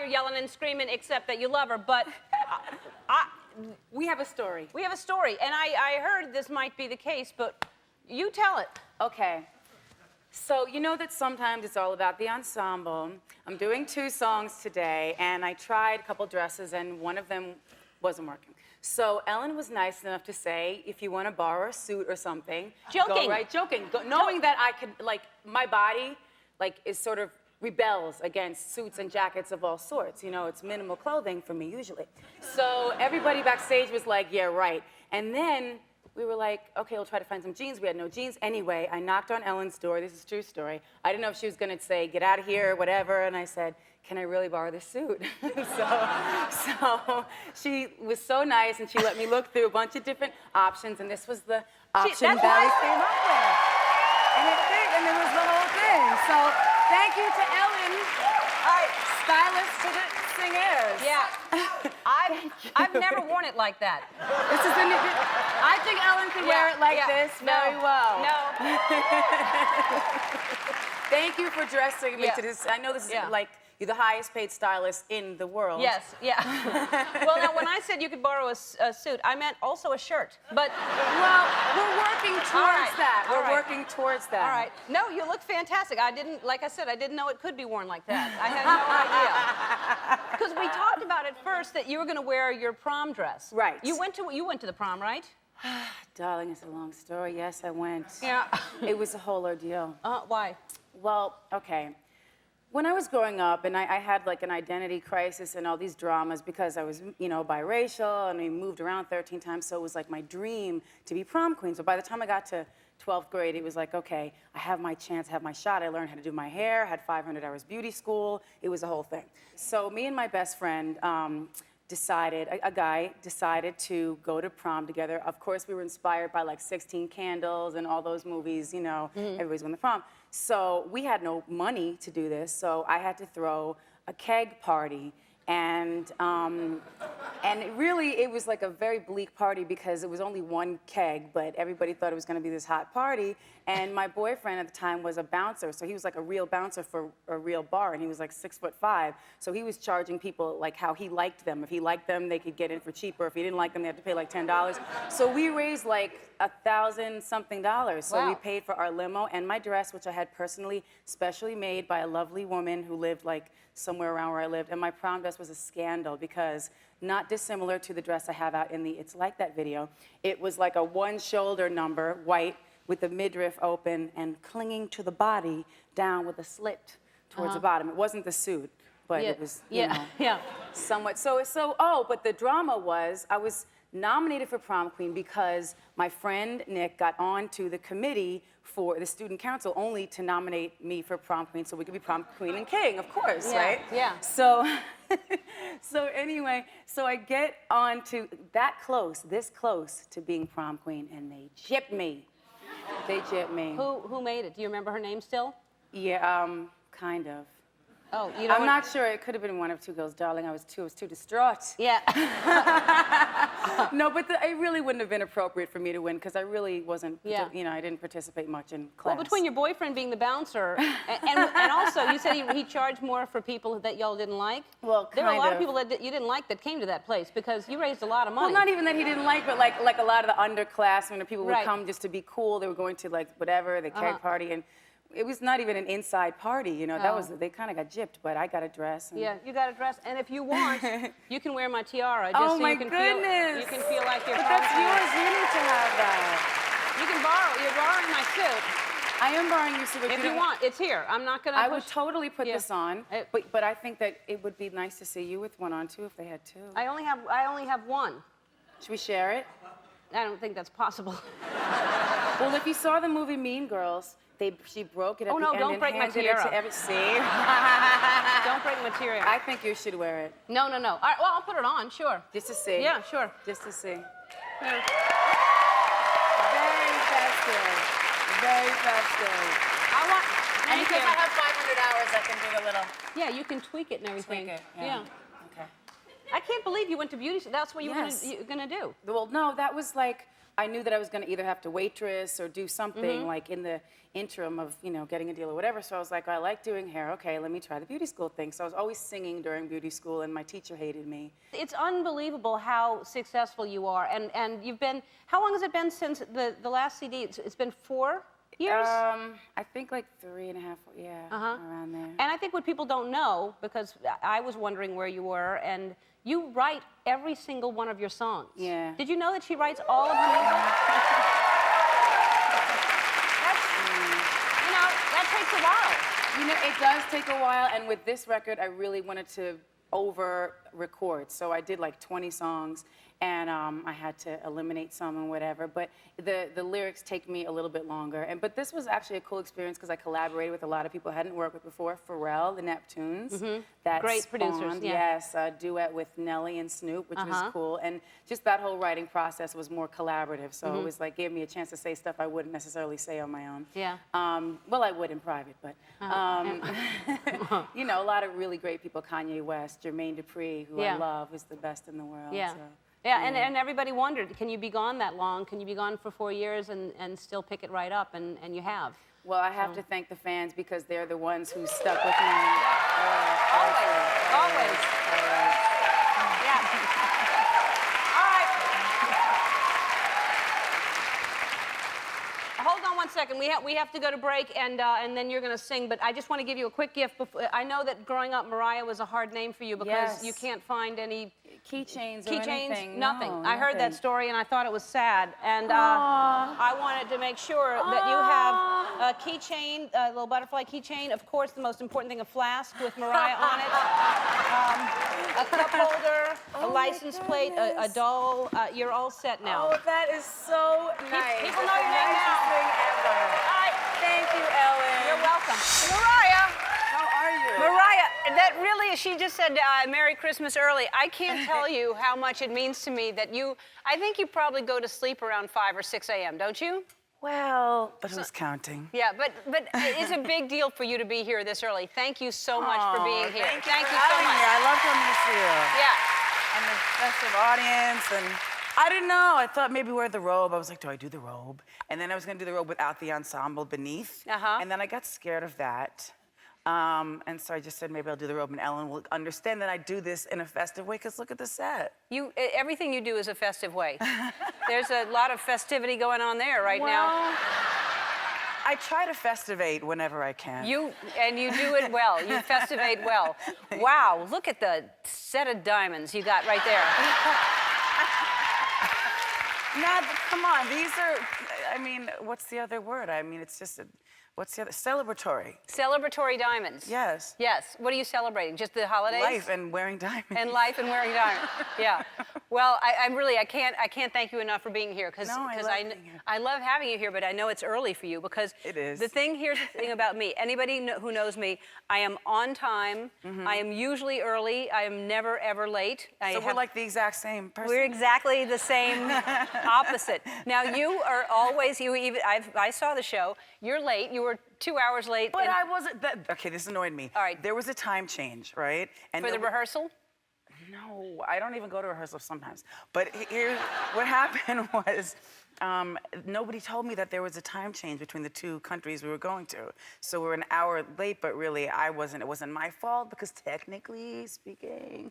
you're yelling and screaming except that you love her, but we have a story. We have a story, and I heard this might be the case, but you tell it. Okay. So you know that sometimes it's all about the ensemble. I'm doing 2 songs today, and I tried a couple dresses, and one of them wasn't working. So Ellen was nice enough to say, if you want to borrow a suit or something, joking, go right, joking, knowing that I could, like, my body, like, is sort of rebels against suits and jackets of all sorts. You know, it's minimal clothing for me usually. So everybody backstage was like, yeah, right. And then we were like, okay, we'll try to find some jeans. We had no jeans. Anyway, I knocked on Ellen's door. This is a true story. I didn't know if she was going to say, get out of here, or whatever. And I said, can I really borrow this suit? so she was so nice, and she let me look through a bunch of different options, and this was the option that I came up with. And it fit, and it was the whole thing. So thank you to Ellen, stylist to the singers. Yeah. I've never worn it like that. This is the new, I think Ellen could wear it like this very well. No. Thank you for dressing me to this. I know this is like, you're the highest paid stylist in the world. Yes, yeah. Well, now, when I said you could borrow a suit, I meant also a shirt. But, well, we're working towards that. We're working towards that. All right. No, you look fantastic. I didn't, like I said, I didn't know it could be worn like that. I had no idea. Because we talked about it first that you were going to wear your prom dress. Right. You went to the prom, right? Darling, it's a long story. Yes, I went. Yeah. It was a whole ordeal. Why? Well, okay. When I was growing up, and I had like an identity crisis and all these dramas because I was, you know, biracial, and we moved around 13 times, so it was like my dream to be prom queen. So by the time I got to 12th grade, it was like, okay, I have my chance, I have my shot. I learned how to do my hair, had 500 hours beauty school. It was a whole thing. So me and my best friend a guy decided to go to prom together. Of course, we were inspired by like 16 Candles and all those movies, you know, everybody's going to prom. So we had no money to do this, so I had to throw a keg party. And it was like a very bleak party because it was only one keg, but everybody thought it was going to be this hot party. And my boyfriend at the time was a bouncer, so he was like a real bouncer for a real bar, and he was like 6'5". So he was charging people like how he liked them. If he liked them, they could get in for cheaper. If he didn't like them, they had to pay like $10. So we raised like $1,000-something. So we paid for our limo and my dress, which I had personally, specially made by a lovely woman who lived like somewhere around where I lived. And my prom dress was a scandal because, not dissimilar to the dress I have out in the It's Like That video, it was like a one-shoulder number, white, with the midriff open and clinging to the body down with a slit towards the bottom. It wasn't the suit, but it was, you know, somewhat. But the drama was, I was nominated for prom queen because my friend Nick got on to the committee for the student council only to nominate me for prom queen so we could be prom queen and king, of course, right? Yeah. So, anyway, so I get on to this close to being prom queen, and they gypped me. They gypped me. Who made it? Do you remember her name still? Yeah, kind of. Oh, you know. I'm not sure. It could have been one of 2 girls, darling. I was too distraught. Yeah. No, but it really wouldn't have been appropriate for me to win because I really wasn't, you know, I didn't participate much in class. Well, between your boyfriend being the bouncer and also you said he charged more for people that y'all didn't like. Well, there were a lot of people that you didn't like that came to that place because you raised a lot of money. Well, not even that he didn't like, but like a lot of the underclassmen, people would come just to be cool. They were going to like whatever, the keg party, and it was not even an inside party, you know. That was, they kind of got gypped, but I got a dress. And yeah, you got a dress, and if you want, you can wear my tiara. Just so you can goodness! You can feel like you're. But that's yours. You need to have that. You can borrow. You're borrowing my suit. I am borrowing your suit. If you want, it's here. I'm not gonna. I would totally put this on, but I think that it would be nice to see you with one on too if they had 2. I only have one. Should we share it? I don't think that's possible. Well, if you saw the movie Mean Girls, she broke it at the end don't break my tiara. See? Don't break my tiara. I think you should wear it. No. All right, well, I'll put it on, sure. Just to see. Yeah, sure. Just to see. Yeah. Very festive. Very festive. And because I have 500 hours, I can do a little. Yeah, you can tweak it and everything. Tweak it, yeah. Okay. I can't believe you went to beauty school. That's what you were gonna do. Well, no, that was like, I knew that I was going to either have to waitress or do something like in the interim of, you know, getting a deal or whatever. So I was like, I like doing hair. Okay, let me try the beauty school thing. So I was always singing during beauty school, and my teacher hated me. It's unbelievable how successful you are, and you've been. How long has it been since the last CD? It's been 4 years. I think like 3.5, around there. And I think what people don't know, because I was wondering where you were, and you write every single one of your songs. Yeah. Did you know that she writes all of her music? You know, that takes a while. You know, it does take a while, and with this record, I really wanted to over-record. So I did like 20 songs, and I had to eliminate some and whatever. But the lyrics take me a little bit longer. But this was actually a cool experience because I collaborated with a lot of people I hadn't worked with before. Pharrell, the Neptunes. That Great spawned, producers, yeah. Yes, a duet with Nelly and Snoop, which was cool. And just that whole writing process was more collaborative. So it was like, gave me a chance to say stuff I wouldn't necessarily say on my own. Yeah. Well, I would in private, but you know, a lot of really great people. Kanye West, Jermaine Dupri, who I love, is the best in the world. Yeah. So. Yeah, and everybody wondered, can you be gone that long? Can you be gone for 4 years and still pick it right up? And you have. Well, I have to thank the fans because they're the ones who stuck with me. Always. Yeah. All right. Hold on one second. We have to go to break, and then you're going to sing. But I just want to give you a quick gift. I know that growing up, Mariah was a hard name for you because you can't find any keychains or anything. Nothing. No, I heard that story and I thought it was sad. And I wanted to make sure that you have a keychain, a little butterfly keychain. Of course, the most important thing, a flask with Mariah on it. A cup holder, a license plate, a doll. You're all set now. Oh, that is so nice. People know your name now. Thing ever. All right. Thank you, Ellen. You're welcome. Mariah. How are you? Mariah, that really, she just said Merry Christmas early. I can't tell you how much it means to me that I think you probably go to sleep around 5 or 6 a.m., don't you? Well, but who's counting? Yeah, but it's a big deal for you to be here this early. Thank you so much for being here. Thank you so much. I love coming to see you. Yeah. And the festive audience, and I didn't know. I thought maybe wear the robe. I was like, do I do the robe? And then I was gonna do the robe without the ensemble beneath. And then I got scared of that. And so I just said, maybe I'll do the robe, and Ellen will understand that I do this in a festive way, because look at the set. Everything you do is a festive way. There's a lot of festivity going on there right now. I try to festivate whenever I can. You do it well. You festivate well. Wow, look at the set of diamonds you got right there. Come on, these are, I mean, what's the other word? I mean, it's just what's the other? Celebratory. Celebratory diamonds. Yes. Yes. What are you celebrating? Just the holidays? Life and wearing diamonds. And life and wearing diamonds. Yeah. Well, I can't thank you enough for being here because I love having you here, but I know it's early for you because it is. Here's the thing about me. Anybody who knows me, I am on time. I am usually early. I am never ever late. So we're like the exact same person. We're exactly the same opposite. Now you are always I saw the show. You're late. You were 2 hours late. But I wasn't. Okay, this annoyed me. All right. There was a time change, right? And for the rehearsal? No, I don't even go to rehearsal sometimes. But here's what happened was nobody told me that there was a time change between the two countries we were going to. So we're an hour late, but really it wasn't my fault because technically speaking,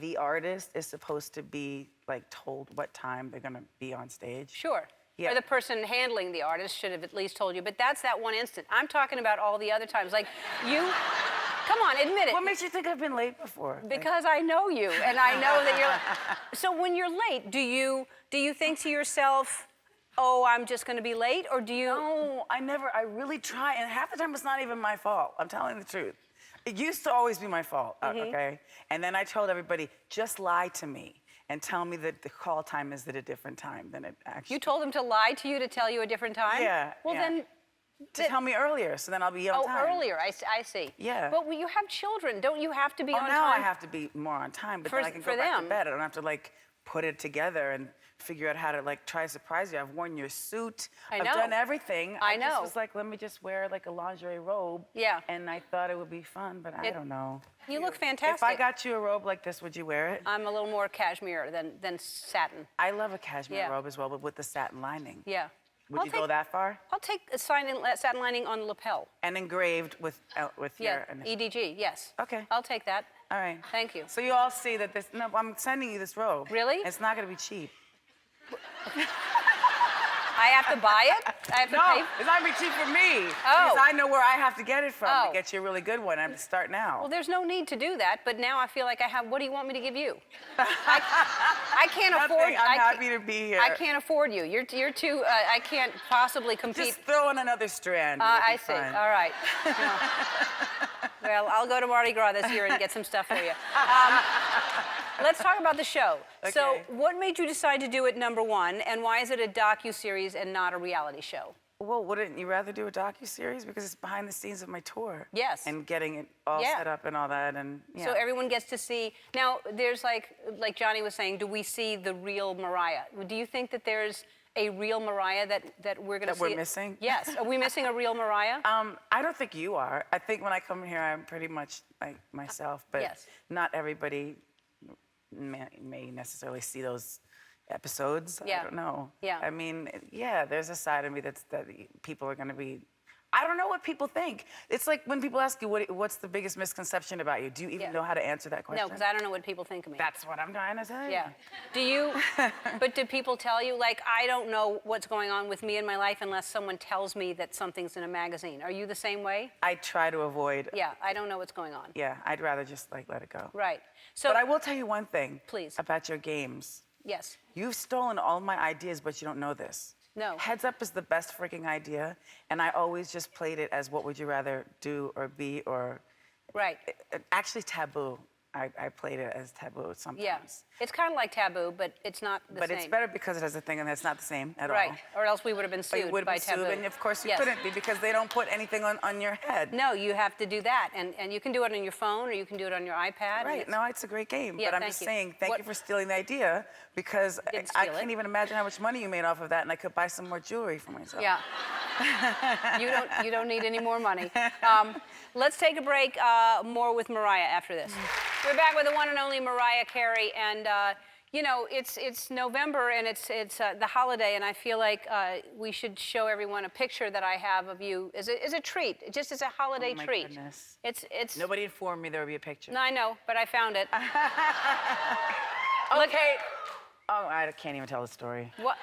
the artist is supposed to be like told what time they're gonna be on stage. Sure. Yeah. Or the person handling the artist should have at least told you, but that's that one instant. I'm talking about all the other times. Like, come on, admit it. What makes you think I've been late before? Because I know you, and I know that you're late. So when you're late, do you think to yourself, oh, I'm just gonna be late, or do you? No, I really try, and half the time it's not even my fault. I'm telling the truth. It used to always be my fault, okay? And then I told everybody, just lie to me and tell me that the call time is at a different time than it actually. You told them to lie to you to tell you a different time? Yeah. Well, then. To tell me earlier, so then I'll be on time. Oh, earlier, I see. Yeah. But you have children, don't you have to be on time? Now I have to be more on time, but then I can go back to them. bed. I don't have to like put it together and figure out how to like try to surprise you. I've worn your suit. I I've know. done everything. I just know. was like, let me just wear like a lingerie robe. Yeah. And I thought it would be fun, but I don't know. You look fantastic. If I got you a robe like this, would you wear it? I'm a little more cashmere than satin. I love a cashmere Yeah. robe as well, but with the satin lining. Yeah. Would you go that far? I'll take a satin lining on the lapel. And engraved with Yeah, your initials. EDG, yes. Okay. I'll take that. All right. Thank you. So you all see that this, no, I'm sending you this robe. Really? It's not gonna be cheap. I have to buy it? I have to pay? No, it's not gonna be cheap for me. Oh. Because I know where I have to get it from Oh. to get you a really good one. I have to start now. Well, there's no need to do that, but now I feel like I have, what do you want me to give you? I can't afford. Nothing. I'm happy to be here. I can't afford you. You're too, I can't possibly compete. Just throw in another strand. It'll be I see. fine. All right. No. Well, I'll go to Mardi Gras this year and get some stuff for you. Let's talk about the show. So, Okay. what made you decide to do it #1, and why is it a docu-series and not a reality show? Well, wouldn't you rather do a docu-series? Because it's behind the scenes of my tour. Yes. And getting it all Yeah. set up and all that, and yeah. So everyone gets to see. Now, there's like Johnny was saying, do we see the real Mariah? Do you think that there's a real Mariah that we're going to That see? we're missing? Yes. Are we missing a real Mariah? I don't think you are. I think when I come here, I'm pretty much like myself, but Yes. not everybody may necessarily see those episodes. Yeah. I don't know. Yeah. I mean, yeah, there's a side of me that people are going to be. I don't know what people think. It's like when people ask you, what's the biggest misconception about you? Do you even know how to answer that question? No, because I don't know what people think of me. That's what I'm trying to say. Yeah. Do you, but do people tell you, like, I don't know what's going on with me in my life unless someone tells me that something's in a magazine. Are you the same way? I try to avoid. Yeah, I don't know what's going on. Yeah, I'd rather just like let it go. Right. So, But I will tell you one thing. Please. About your games. yes. You've stolen all my ideas, but you don't know this. No. Heads Up is the best freaking idea, and I always just played it as what would you rather do or be or Right. actually Taboo. I played it as Taboo sometimes. Yeah. It's kind of like Taboo, but it's not the But same. it's better because it has a thing and it's not the same at all. Right. Or else we would have been Or you sued would by be sued, Taboo. and of course you Yes. couldn't be because they don't put anything on your head. No, you have to do that, and you can do it on your phone or you can do it on your iPad. and Right, it's- no, it's a great game. Yeah, but I'm thank just you. saying, thank What- you for stealing the idea because Didn't I steal it. can't even imagine how much money you made off of that, and I could buy some more jewelry for myself. Yeah. You don't need any more money. Let's take a break. More with Mariah after this. We're back with the one and only Mariah Carey, and you know it's November and it's the holiday, and I feel like we should show everyone a picture that I have of you as a treat, just as a holiday Oh my treat. goodness. It's. Nobody informed me there would be a picture. No, I know, but I found it. Okay. Oh, I can't even tell the story. What?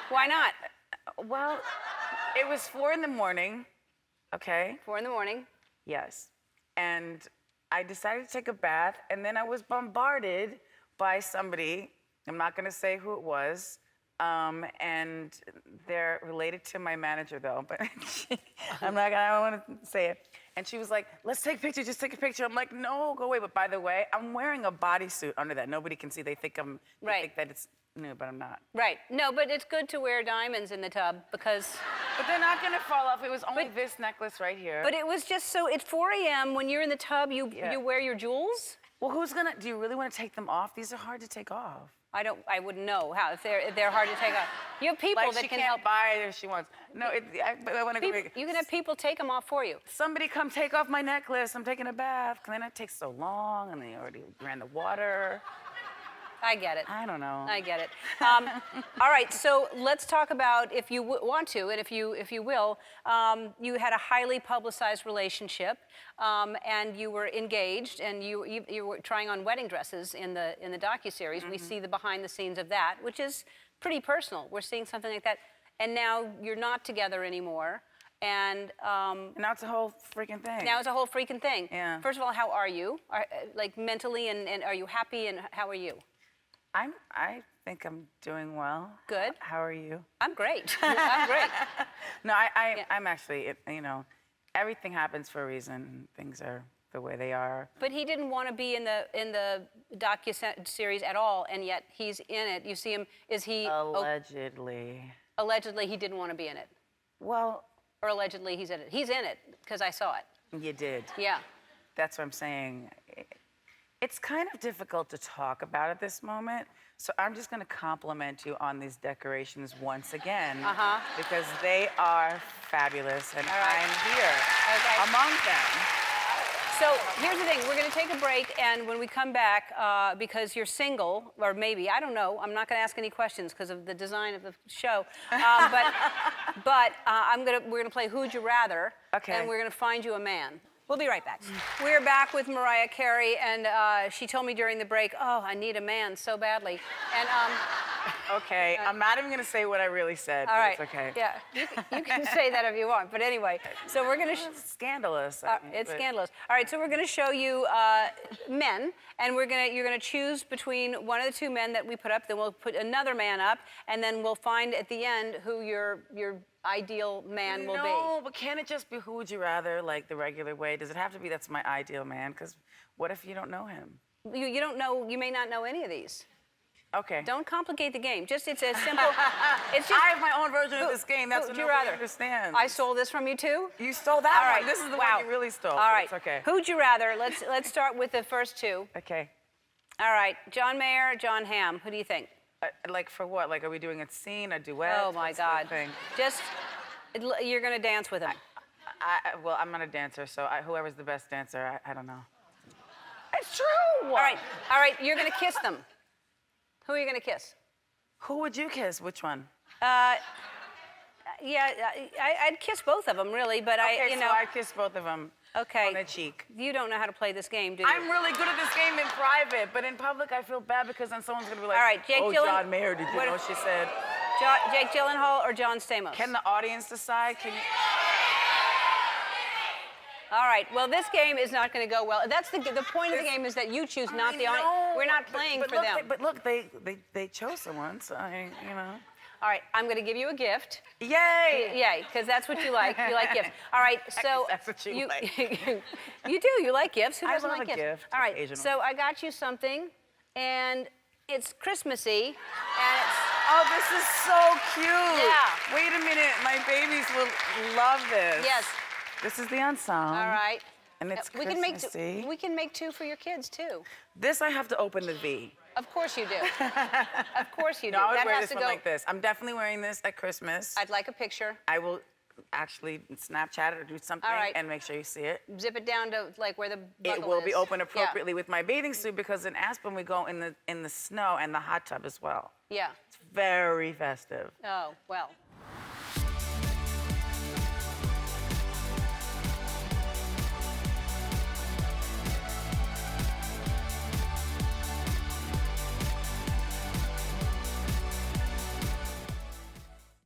Why not? Well, it was 4 a.m, okay? 4 a.m. Yes. And I decided to take a bath, and then I was bombarded by somebody. I'm not going to say who it was. And they're related to my manager, though. But I don't want to say it. And she was like, let's take a picture, just take a picture. I'm like, no, go away. But by the way, I'm wearing a bodysuit under that. Nobody can see. They think Right. think that it's new, but I'm not. Right. No, but it's good to wear diamonds in the tub because. But they're not going to fall off. It was only this necklace right here. But it was just so. It's 4 a.m. when you're in the tub. You wear your jewels. Well, do you really want to take them off? These are hard to take off. I wouldn't know how if they're hard to take off. You have people Like that she can can't help. buy it if she wants. No, I want to go. You can have people take them off for you. Somebody come take off my necklace. I'm taking a bath. And then it takes so long, and they already ran the water. I get it. I don't know. I get it. All right, so let's talk about, if you want to, and if you will, you had a highly publicized relationship, and you were engaged, and you were trying on wedding dresses in the docu-series. We see the behind the scenes of that, which is pretty personal. We're seeing something like that, and now you're not together anymore. And Now it's a whole freaking thing. now it's a whole freaking thing. Yeah. First of all, how are you? Like mentally, and are you happy? And how are you? I think I'm doing well. Good. How are you? I'm great. I'm great. No, I'm actually, everything happens for a reason. Things are the way they are. But he didn't want to be in the docu-series at all, and yet he's in it. You see him. Is he? Allegedly. Allegedly, he didn't want to be in it, Well, or allegedly he's in it. He's in it because I saw it. you did. Yeah. That's what I'm saying. It's kind of difficult to talk about at this moment, so I'm just going to compliment you on these decorations once again. Because they are fabulous, and I'm here among them. So here's the thing, we're gonna take a break, and when we come back, because you're single, or maybe, I don't know, I'm not gonna ask any questions because of the design of the show, but we're gonna play Who'd You Rather, and we're gonna find you a man. We'll be right back. We're back with Mariah Carey, and she told me during the break, oh, I need a man so badly. And Okay, I'm not even gonna say what I really said. all right. It's okay. Yeah, you can say that if you want. But anyway, so we're gonna. It's scandalous. It's scandalous. All right, so we're gonna show you men, and you're gonna choose between one of the two men that we put up. Then we'll put another man up, and then we'll find at the end who your ideal man will be. No, but can it just be Who Would You Rather, like the regular way? Does it have to be that's my ideal man? Because what if you don't know him? You don't know. You may not know any of these. Okay. Don't complicate the game. Just it's a simple. It's just. I have my own version of this game. That's what Who'd you nobody rather? understands. I stole this from you too. You stole that All right. one. This is the wow. one you really stole. All right. It's okay. Who'd you rather? Let's start with the first two. Okay. All right. John Mayer, John Hamm. Who do you think? Like for what? Like, are we doing a scene, a duet? Oh my What's the God. thing? Just you're gonna dance with him. Well, I'm not a dancer, so whoever's the best dancer, I don't know. It's true. All right. You're gonna kiss them. Who are you gonna kiss? Who would you kiss? Which one? Yeah, I'd kiss both of them, really, but Okay, you so know. I kiss both of them. Okay. On the cheek. You don't know how to play this game, do you? I'm really good at this game in private, but in public I feel bad because then someone's gonna be like, All right, Jake oh, Gyllenhaal. John Mayer, did you know she said? Jake Gyllenhaal or John Stamos? Can the audience decide? Can you? All right. Well, this game is not going to go well. That's the point of the game is that you choose, not the audience. We're not playing for them. But look, they chose someone, so you know. All right. I'm going to give you a gift. Yay! Yay, because that's what you like. You like gifts. All right. So That's what you like. You do. You like gifts. Who I doesn't love like a gifts? gift All right. occasionally. So I got you something, and it's Christmassy, and it's. Oh, this is so cute. Yeah. Wait a minute, my babies will love this. Yes. This is the ensemble. All right. And it's we can make Christmassy. we can make two for your kids too. This I have to open the V. Of course you do. Of course you do. No, I would that wear has this to one go. like this. I'm definitely wearing this at Christmas. I'd like a picture. I will actually Snapchat it or do something All right. and make sure you see it. Zip it down to like where the buckle It will is. be open Yeah. appropriately with my bathing suit because in Aspen we go in the snow and the hot tub as well. Yeah. It's very festive. Oh, well.